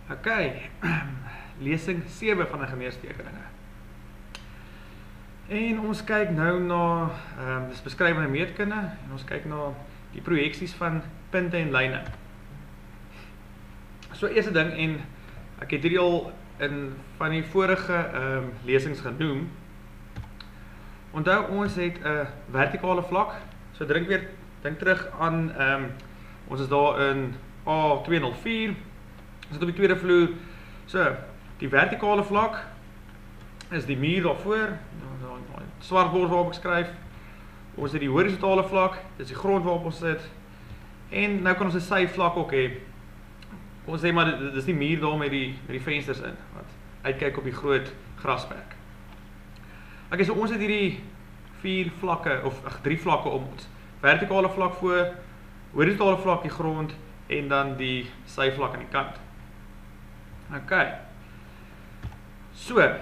Ok, lesing 7 van ingenieurstekeninge. En ons kyk nou na dis beskrywende meetkunde en ons kyk na die projeksies van punte en lyne. So eerste ding, en ek het hierdie al in van die vorige lesings genoem. Onthou, ons het 'n vertikale vlak. So dink terug aan ons is daar in A204. Ons sit op die tweede vloer. So, die vertikale vlak is die muur daarvoor, swart bord waarop ek skryf. Ons het die horisontale vlak, dis die grond waarop ons sit. En nou kan ons 'n sy vlak ook hê. Ons sê maar dis die muur daar met die vensters in wat uitkyk op die groot grasperk. Okay, so ons het hierdie 4 vlakke of 3 vlakke om ons. Vertikale vlak voor, horisontale vlak die grond en dan die sy vlak aan die kant. Okay. So, as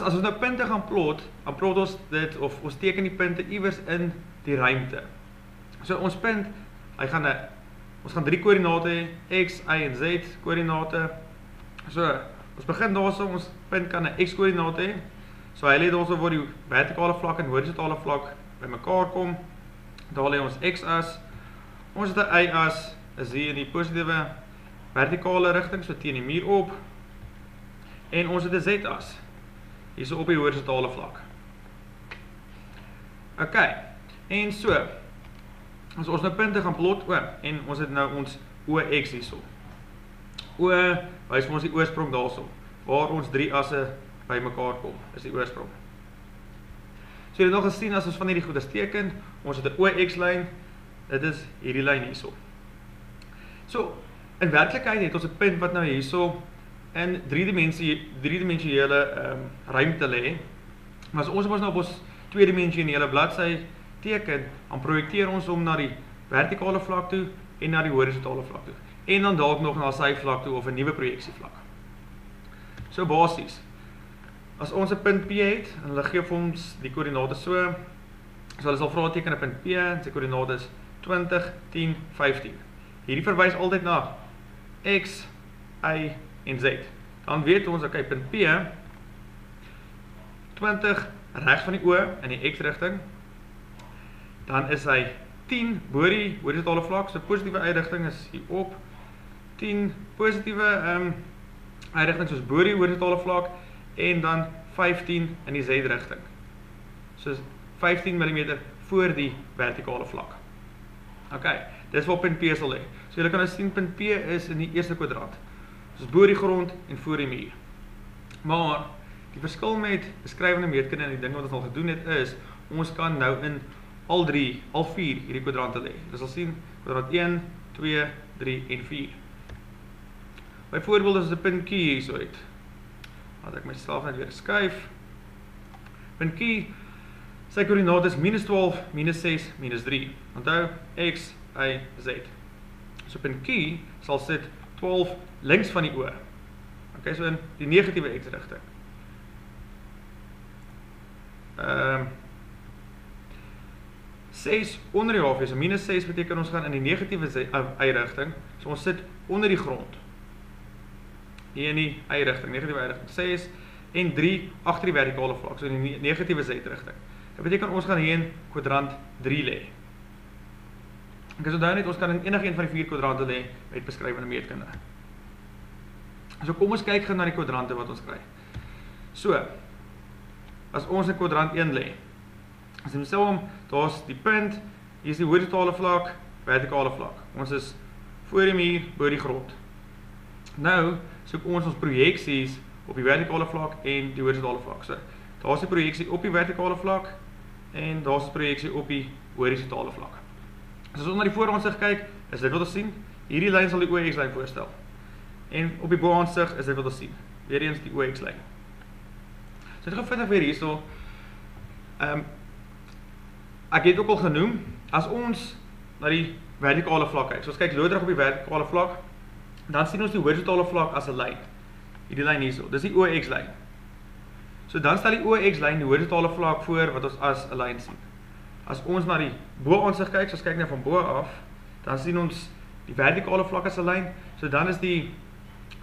ons nou punte gaan plot, dan plot ons dit, of ons teken die punte iewers in die ruimte. So ons punt, ons gaan 3 koördinate hê, x, y en z koördinate. So, ons begin daarso, ons punt kan 'n x koördinate hê. So hy lê daarso waar die vertikale vlak en horisontale vlak bymekaar kom. Daar lê ons x-as. Ons het 'n y-as, is hier in die positiewe vertikale rigting, so teen die muur op. En ons het 'n z-as, hierso op die horisontale vlak. Ok, en so, as ons nou punte gaan plot, en ons het nou ons OX hierso. O, wys vir ons die oorsprong daarso, waar ons 3 asse by mekaar kom, is die oorsprong. So jy het nog gesien, as ons van hierdie goeders teken, ons het 'n OX-lyn, dit is hierdie lyn hierso. So, in werklikheid het ons 'n punt wat nou hierso in 3-dimensionele ruimte lê. Maar as ons nou op ons 2-dimensionele bladsy teken, dan projekteer ons hom na die vertikale vlak toe en na die horisontale vlak toe. En dan dalk nog na sy vlak toe of 'n nuwe projeksievlak. So basies, as ons 'n punt P het, en hulle gee vir ons die koördinate so hulle sal vra teken 'n punt P, en sy koördinate is 20, 10, 15. Hierdie verwys altyd na x, y en z. Dan weet ons, okay, punt P, 20 regs van die O in die x-rigting. Dan is hy 10 bo die horisontale vlak, so positiewe y-rigting is hier op. 10 positiewe y-rigting soos bo die horisontale vlak en dan 15 in die z-rigting. So 15 mm voor die vertikale vlak. Okay, dis waar punt P sal lê. So julle kan nou sien, punt P is in die eerste kwadrant. Dus bo die grond en voor die muur. Maar die verskil met beskrywende meetkunde en die ding wat ons al gedoen het is, ons kan nou in al 4 hierdie kwadrante lê. Ons sal sien kwadrant 1, 2, 3 en 4. Byvoorbeeld as ons 'n punt Q hierso het. Laat ek myself net weer skuif. Punt Q, sy koördinate is -12, -6, -3. Onthou x, y, z. So punt Q sal sit 12 links van die O. Okay, so in die negatiewe x-rigting. 6 onder die halfie, so -6 beteken ons gaan in die negatiewe y-rigting. So ons sit onder die grond. Hier in die y-rigting, negatiewe y-rigting 6 en 3 agter die vertikale vlak, so in die negatiewe z-rigting. Dit beteken ons gaan hier in kwadrant 3 lê. Ek is onthou net, ons kan in enige een van die 4 kwadraante lê met beskrywende meetkunde. So kom ons kyk gou na die kwadraante wat ons kry. So, as ons in kwadrant 1 lê, as ons sê daar's die punt, hier is die horisontale vlak, vertikale vlak. Ons is voor die muur, bo die grond. Nou, soek ons projeksies op die vertikale vlak en die horisontale vlak. So, daar's die projeksie op die vertikale vlak en daar's die projeksie op die horisontale vlak. As ons na die vooraansig kyk, is dit wat ons sien. Hierdie lyn sal die OX-lyn voorstel. En op die boaansig is dit wat ons sien. Weer eens die OX-lyn. So dit gaan vinnig weer hierso. Ek het ook al genoem, as ons na die vertikale vlak kyk, so ons kyk loodreg op die vertikale vlak, dan sien ons die horisontale vlak as 'n lyn. Hierdie lyn hierso, dis die OX-lyn. So dan stel die OX-lyn die horisontale vlak voor wat ons as 'n lyn sien. As ons na die boaansig kyk, so ons kyk nou van bo af, dan sien ons die vertikale vlak as 'n lyn, so dan is die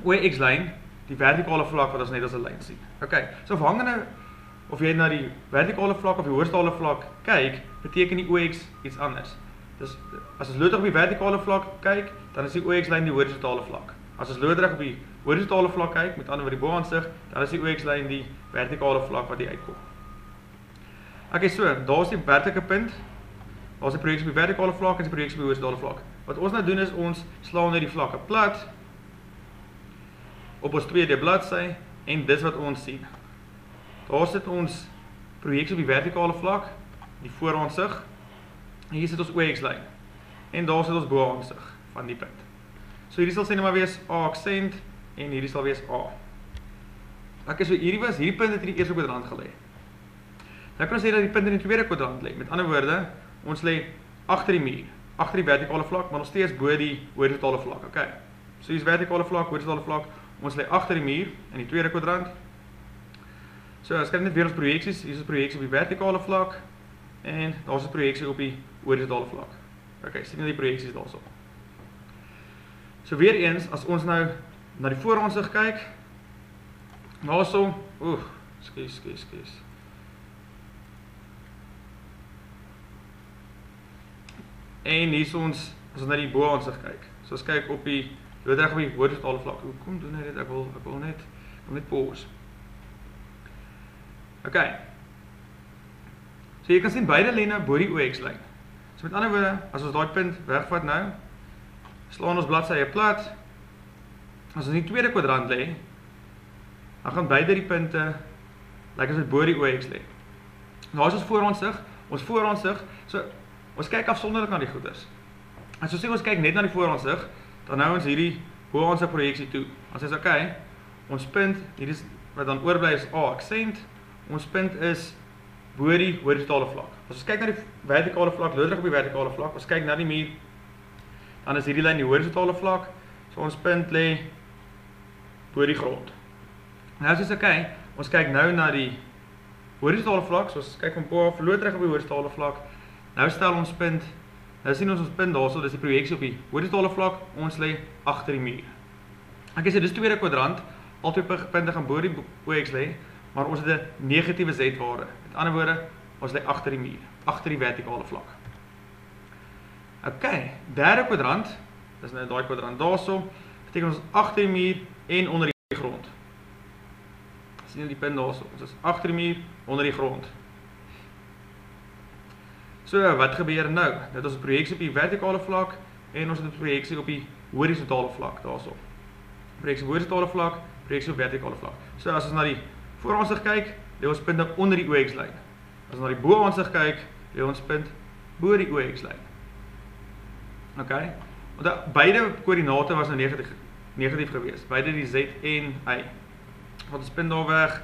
OX-lyn die vertikale vlak wat ons net as 'n lyn sien. Okay, so afhangende of jy na die vertikale vlak of die horisontale vlak kyk, beteken die OX iets anders. Dus as ons loodreg op die vertikale vlak kyk, dan is die OX-lyn die horisontale vlak. As ons loodreg op die horisontale vlak kyk, met ander woorde die bo-aansig, dan is die OX-lyn die vertikale vlak wat hier uitkom. Okay, so, daar is die werklike punt. Daar is die projeksie op die vertikale vlak en die projeksie op die horisontale vlak. Wat ons nou doen is, ons slaan net die vlakke plat op ons 2D bladsy en dis wat ons sien. Daar sit ons projeksie op die vertikale vlak, die vooraansig, en hier sit ons OX-lyn. En daar sit ons bo-aansig van die punt. So hierdie sal sê nou maar wees A aksent en hierdie sal wees A. Okay, so hierdie punt het in die eerste kwadrant gelê. Nou kan ons sê dat die punt in die tweede kwadrant lê. Met ander woorde, ons lê agter die muur, agter die vertikale vlak, maar nog steeds bo die horisontale vlak. Okay. So hier is vertikale vlak, horisontale vlak. Ons lê agter die muur in die tweede kwadrant. So, ons kyk net weer ons projeksies. Hier is ons projeksie op die vertikale vlak en daar is 'n projeksie op die horisontale vlak. Okay, sien jy die projeksies daarso. So weer eens, as ons nou na die vooraansig kyk, daarso, skus. En hier is ons, as ons na die bo-aansig kyk. So ons kyk op die loodreg op die horisontale vlak. Hoekom doen hy dit? Ek wil net pause. Okay. So jy kan sien beide lê nou bo die OX-lyn. So met ander woorde, as ons daai punt wegvat nou, slaan ons bladsye plat. As ons in die tweede kwadrant lê, dan gaan beide die punte lyk as dit bo die OX lê. Nou is ons vooraansig, so ons kyk afsonderlik na die goeders. As ons sê ons kyk net na die vooraansig, dan hou ons hierdie bo-aansig projeksie toe. As ons sê okay, ons punt, hierdie wat dan oorbly is A aksent, ons punt is bo die horisontale vlak. As ons kyk na die vertikale vlak, loodreg op die vertikale vlak, ons kyk na die muur, dan is hierdie lyn die horisontale vlak, so ons punt lê bo die grond. Nou as ons okay, ons kyk nou na die horisontale vlak, so ons kyk van bo af, loodreg op die horisontale vlak, nou stel ons punt, nou sien ons punt daarso, dis die projeksie op die horisontale vlak, ons lê agter die muur. Ek sê dis tweede kwadrant, albei punte gaan bo die OX lê, maar ons het 'n negatiewe Z-waarde. Met ander woorde, ons lê agter die muur, agter die vertikale vlak. Okay, derde kwadrant, dis nou daai kwadrant daarso, beteken ons agter die muur en onder die grond. Sien jy die punt daarso? Ons is agter die muur, onder die grond. So, wat gebeur nou? Dit is 'n projeksie op die vertikale vlak en ons het 'n projeksie op die horisontale vlak daarso. Projeksie op horisontale vlak, projeksie op vertikale vlak. So, as ons na die vooraansig kyk, lê ons punt onder die OX-lyn. As ons na die bo-aansig kyk, lê ons punt bo die OX-lyn. Okay? Want beide koördinate was nou negatief geweest. Beide die Z en Y. Wat ons punt daar weg,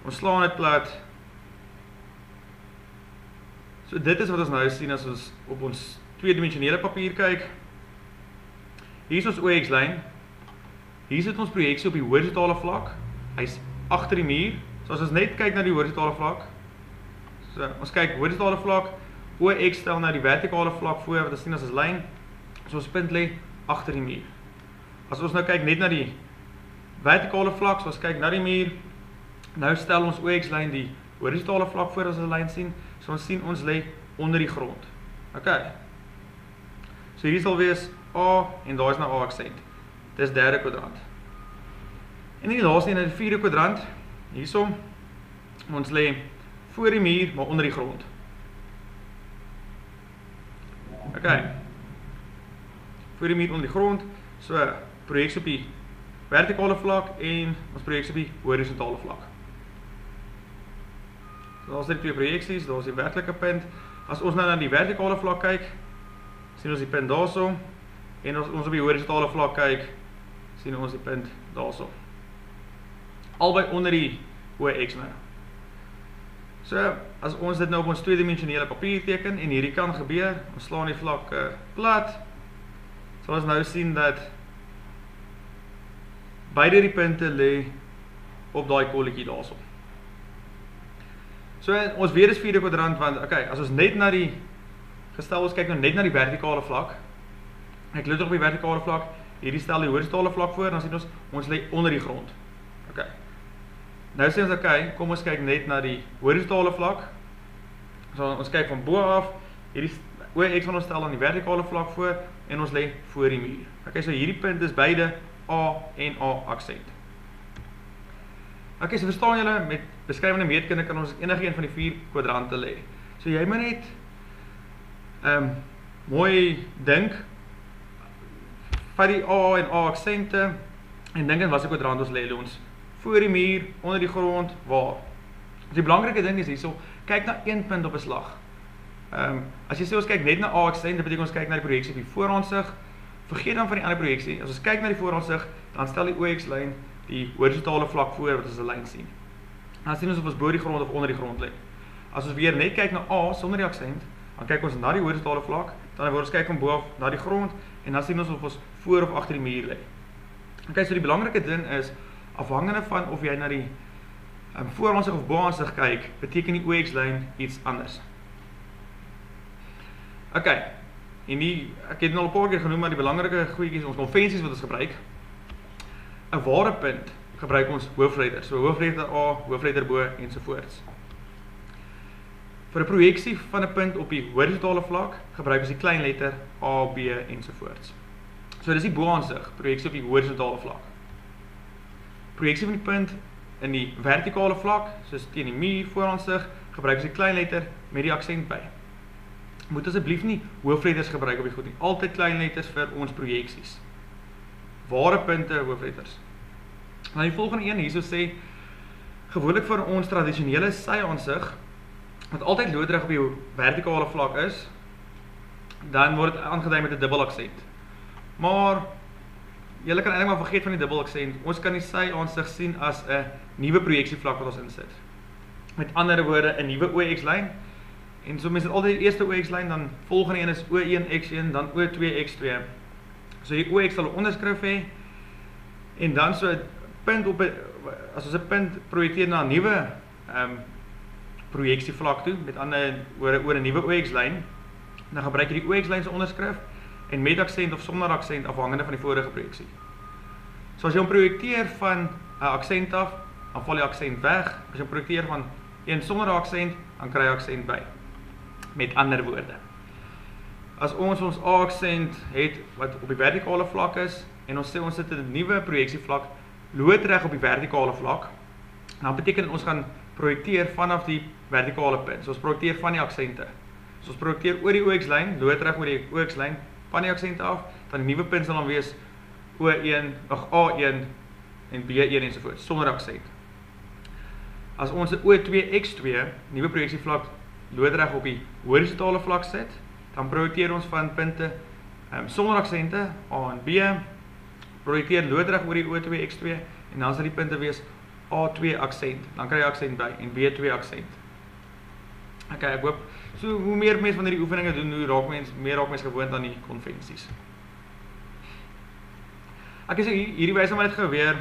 ons slaan dit plat. So dit is wat ons nou sien as ons op ons tweedimensionele papier kyk. Hier is ons OX-lyn. Hier sit ons projeksie op die horisontale vlak. Hy's agter die muur. So as ons net kyk na die horisontale vlak. So ons kyk horisontale vlak, OX stel nou die vertikale vlak voor wat ons sien as 'n lyn. So ons punt lê agter die muur. As ons nou kyk net na die vertikale vlak, so ons kyk na die muur, nou stel ons OX-lyn die horisontale vlak voor as 'n lyn sien. So ons sien ons lê onder die grond. Okay. So hier sal wees A en daar is nou A aksent. Dis derde kwadrant. En die laaste een in die vierde kwadrant, hiersom, ons lê voor die muur, maar onder die grond. Okay. Voor die muur onder die grond, so projeksie op die vertikale vlak en ons projeksie op die horisontale vlak. So daar is die twee projeksies, daar is die werklike punt. As ons nou na die vertikale vlak kyk, sien ons die punt daarso, en as ons op die horisontale vlak kyk, sien ons die punt daarso. Albei onder die OX nou. So, as ons dit nou op ons tweedimensionele papier teken, en hierdie kan gebeur, ons slaan die vlak plat, sal ons nou sien dat beide die punte lê op daai kolletjie daarso. So, ons weer is vierde kwadrant, want, okay, as ons net na die, gestel ons kyk nou net na die vertikale vlak, Ek loop op die vertikale vlak, hierdie stel die horisontale vlak voor, dan sien ons lê onder die grond. Okay. Nou sê ons, okay, kom ons kyk net na die horisontale vlak. So ons kyk van bo af, hierdie OX van ons stel aan die vertikale vlak voor, en ons lê voor die muur. Okay, so hierdie punt is beide A en A aksent. Okay, so verstaan julle, met beskrywende meetkunde kan ons enige een van die 4 kwadrante lê. So jy moet net mooi dink, vat die A en A aksente, en dink aan wat se kwadrant ons lê. Ons voor die muur, onder die grond, waar? Dus die belangrike ding is hierso, kyk na een punt op 'n slag. As jy sê ons kyk net na A aksent, dit beteken ons kyk na die projeksie op die vooraansig. Vergeet dan van die ander projeksie. As ons kyk na die vooraansig, dan stel die OX-lyn die horisontale vlak voor wat ons 'n lyn sien. Dan sien ons of ons bo die grond of onder die grond lê. As ons weer net kyk na A sonder die aksent, dan kyk ons na die horisontale vlak, dan word ons kyk van bo af na die grond, en dan sien ons of ons voor of agter die muur lê. Okay, so die belangrike ding is, afhangende van of jy na die vooraansig of boaansig kyk, beteken die OX-lyn iets anders. Okay, en ek het nou al 'n paar keer genoem, maar die belangrike goedjies, ons konvensies wat ons gebruik. 'n Ware punt gebruik ons hoofletters, so hoofletter A, hoofletter bo, ensovoorts. Vir 'n projeksie van 'n punt op die horisontale vlak, gebruik ons die kleinletter A, B, ensovoorts. So dis die boaansig, projeksie op die horisontale vlak. Projeksie van die punt in die vertikale vlak, soos teen die muur, vooraansig, gebruik ons die kleinletter met die aksent by. Moet asseblief nie hoofletters gebruik op die goed nie, altyd kleinletters vir ons projeksies. Ware punte, hoofletters. Nou die volgende een hierso sê, gewoonlik vir ons tradisionele sy-aansig, wat altyd loodreg op die vertikale vlak is, dan word dit aangedui met 'n dubbel aksent. Maar julle kan eintlik maar vergeet van die dubbel aksent. Ons kan die sy-aansig sien as 'n nuwe projeksievlak wat ons insit. Met ander woorde, 'n nuwe OX-lyn. En so mense het altyd die eerste OX-lyn, dan volgende een is O1x1, dan O2x2. So die OX sal 'n onderskrif hê, en dan so 'n punt op 'n, as ons 'n punt projekteer na 'n nuwe projeksievlak toe, met ander woorde oor 'n nuwe OX-lyn, dan gebruik jy die OX-lyn se onderskrif, en met aksent of sonder aksent, afhangende van die vorige projeksie. So as jy hom projekteer van 'n aksent af, dan val die aksent weg. As jy hom projekteer van een sonder aksent, dan kry jy aksent by. Met ander woorde, as ons A-aksent het wat op die vertikale vlak is, en ons sê ons sit in 'n nuwe projeksievlak loodreg op die vertikale vlak, dan beteken ons gaan projekteer vanaf die vertikale punt. So ons projekteer van die aksente. So ons projekteer oor die OX-lyn, loodreg oor die OX-lyn, van die aksente af, dan die nuwe punt sal dan wees O1, A1 en B1 ensovoorts, sonder aksent. As ons 'n O2x2, nuwe projeksievlak, loodreg op die horisontale vlak sit, dan projekteer ons van punte sonder aksente, A en B, projekteer loodreg oor die O2x2, en dan sal die punte wees A2 aksent, dan kry jy aksent by, en B2 aksent. Okay, ek hoop, so hoe meer mense van hierdie oefeninge doen, hoe meer raak mense gewoond aan die konvensies. Ek sê hierdie wys maar net gou weer.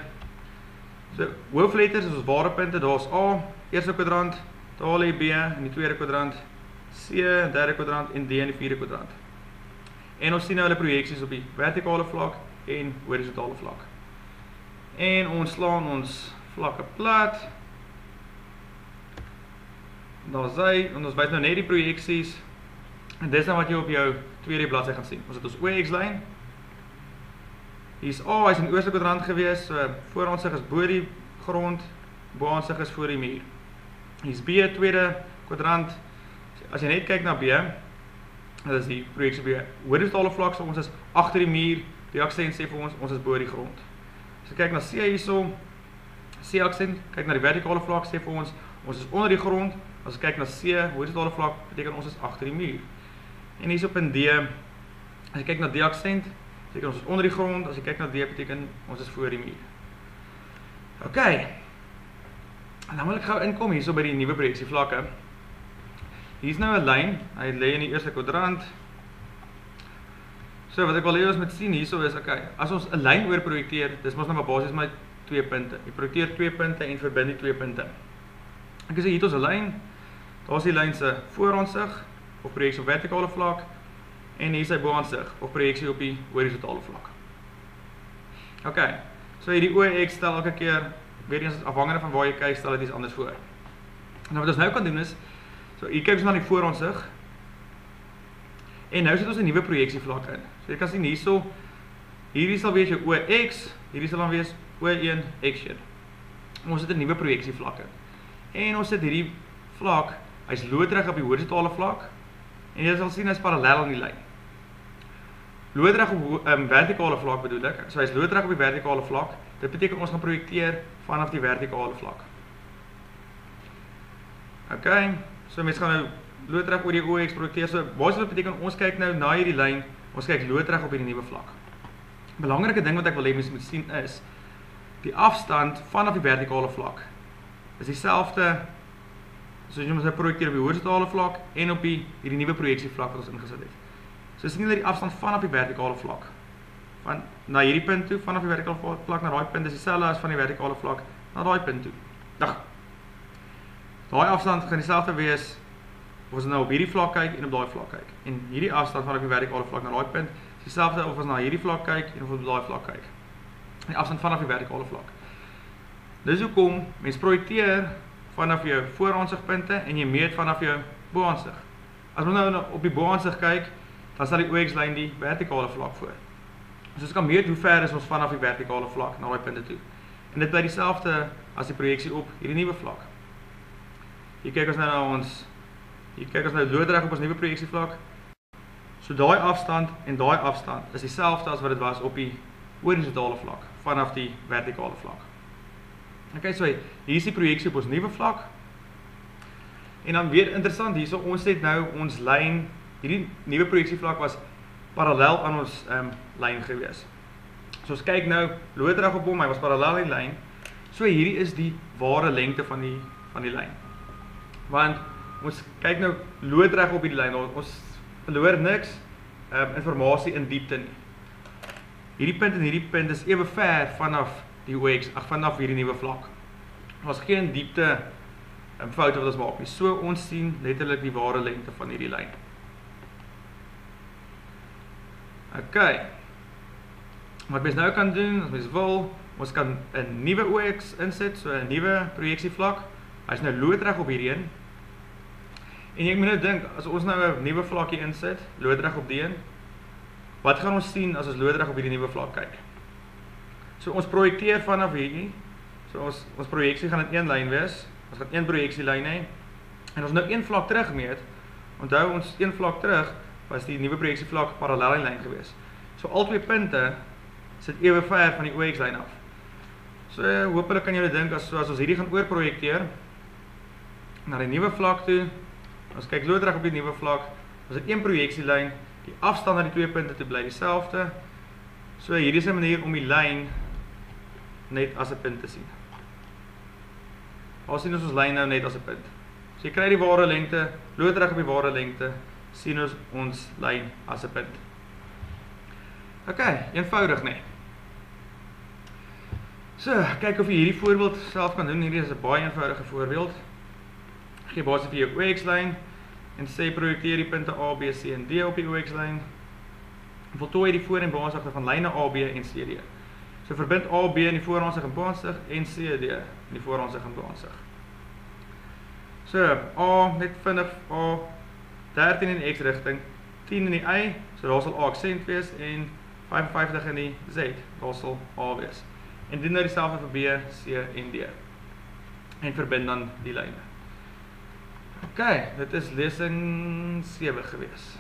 So hoofletters is ons ware punte, daar's A, eerste kwadrant, daar lê B in die tweede kwadrant, C in die derde kwadrant en D in die vierde kwadrant. En ons sien nou hulle projeksies op die vertikale vlak en horisontale vlak. En ons slaan ons vlakke plat. Daar's hy, en ons wys nou net die projeksies. En dis nou wat jy op jou tweede bladsy gaan sien. Ons het ons OX-lyn. Hier's A, hy's in die eerste kwadrant gewees, so vooraansig is bo die grond, boaansig is voor die muur. Hier's B, tweede kwadrant. As jy net kyk na B, dit is die projeksie B, horisontale vlak, so ons is agter die muur, die aksent sê vir ons is bo die grond. As jy kyk na C hierso, C aksent, kyk na die vertikale vlak, sê vir ons is onder die grond. As jy kyk na C, horisontale vlak, beteken ons is agter die muur. En hierso op in D, as jy kyk na D aksent, beteken ons is onder die grond. As jy kyk na D, beteken ons is voor die muur. Ok, en dan wil ek gou inkom hierso by die nuwe projeksievlakke. Hier's nou 'n lyn, hy lê in die eerste kwadrant. So wat ek wil hê ons moet sien hierso is, okay, as ons 'n lyn oorprojekteer, dis mos nou maar basies maar 2 punte. Jy projekteer 2 punte en verbind die 2 punte. Ek sê hier het ons 'n lyn. Daar's die lyn se vooraansig of projeksie op vertikale vlak, en hier sy boaansig of projeksie op die horisontale vlak. Ok, so hierdie OX stel elke keer, weer eens afhangende van waar jy kyk, stel dit iets anders voor. Nou wat ons nou kan doen is, so hier kyk ons na die vooraansig, en nou sit ons 'n nuwe projeksievlak in. So jy kan sien hierso, hierdie sal wees jou OX, hierdie sal dan wees O1 X1. Ons sit 'n nuwe projeksievlak in. En ons sit hierdie vlak, hy's loodreg op die horisontale vlak, en jy sal sien hy's parallel aan die lyn. Loodreg op vertikale vlak bedoel ek, so hy's loodreg op die vertikale vlak, dit beteken ons gaan projekteer vanaf die vertikale vlak. Ok, so mens gaan nou loodreg oor die OX projekteer, so basies beteken ons kyk nou na hierdie lyn, ons kyk loodreg op hierdie nuwe vlak. Belangrike ding wat ek wil hê mens moet sien is, die afstand vanaf die vertikale vlak is dieselfde, soos jy moet projekteer op die horisontale vlak en op hierdie nuwe projeksievlak wat ons ingesit het. So sien julle die afstand vanaf die vertikale vlak, van na hierdie punt toe, vanaf die vertikale vlak na daai punt is dieselfde as van die vertikale vlak na daai punt toe. Daai afstand gaan dieselfde wees of ons nou op hierdie vlak kyk en op daai vlak kyk. En hierdie afstand vanaf die vertikale vlak na daai punt is dieselfde of ons na hierdie vlak kyk en of ons op daai vlak kyk. Die afstand vanaf die vertikale vlak. Dis hoekom mens projekteer vanaf jou vooraansigpunte en jy meet vanaf jou boaansig. As ons nou op die boaansig kyk, dan sal die OX-lyn die vertikale vlak voor. Dus ons kan meet hoe ver is ons vanaf die vertikale vlak na daai punte toe. En dit bly dieselfde as die projeksie op hierdie nuwe vlak. Hier kyk ons nou na ons, hier kyk ons nou loodreg op ons nuwe projeksievlak. So daai afstand en daai afstand is dieselfde as wat dit was op die horisontale vlak, vanaf die vertikale vlak. Ok, so hier is die projeksie op ons nuwe vlak. En dan weer interessant, hierso ons het nou ons lyn, hierdie nuwe projeksievlak was parallel aan ons lyn gewees. So ons kyk nou loodreg op hom, hy was parallel aan die lyn. So hierdie is die ware lengte van die lyn. Want ons kyk nou loodreg op hierdie lyn, ons verloor niks informasie in diepte nie. Hierdie punt en hierdie punt is ewe ver vanaf die OX, vanaf hierdie nuwe vlak. Daar is geen diepte foute wat ons maak nie. So ons sien letterlik die ware lengte van hierdie lyn. Ok. Wat mens nou kan doen, as mens wil, ons kan 'n nuwe OX insit, so 'n nuwe projeksievlak. Hy is nou loodreg op hierdie een. En jy moet nou dink, as ons nou 'n nuwe vlakkie insit, loodreg op die een, wat gaan ons sien as ons loodreg op hierdie nuwe vlak kyk? So ons projekteer vanaf hierdie, so ons projeksie gaan in een lyn wees, ons gaan een projeksielyn hê, en ons nou een vlak terug meet, onthou ons een vlak terug, was die nuwe projeksievlak parallel aan die lyn gewees. So al twee punte sit ewe ver van die OX-lyn af. So hopelik kan julle dink, as ons hierdie gaan oorprojekteer, na die nuwe vlak toe, ons kyk loodreg op die nuwe vlak, ons het een projeksielyn, die afstand na die twee punte toe bly dieselfde. So hierdie is 'n manier om die lyn net as 'n punt te sien. Ons sien ons lyn nou net as 'n punt. So jy kry die ware lengte, loodreg op die ware lengte, sien ons lyn as 'n punt. Ok, eenvoudig nee. So, kyk of jy hierdie voorbeeld self kan doen. Hierdie is 'n baie eenvoudige voorbeeld. Gee basies vir jou OX-lyn en sê projekteer die punte A, B, C en D op die OX-lyn. Voltooi die voor- en boonsigte van lyne A, B en C, D. So verbind A, B in die vooraansig en boonsig en C, D in die vooraansig en boonsig. So A, net vinnig A, 13 in die X-rigting, 10 in die Y, so daar sal A aksent wees en 55 in die Z, daar sal A wees. En doen nou dieselfde vir B, C en D. En verbind dan die lyne. Ok, dit is lesing 7 gewees.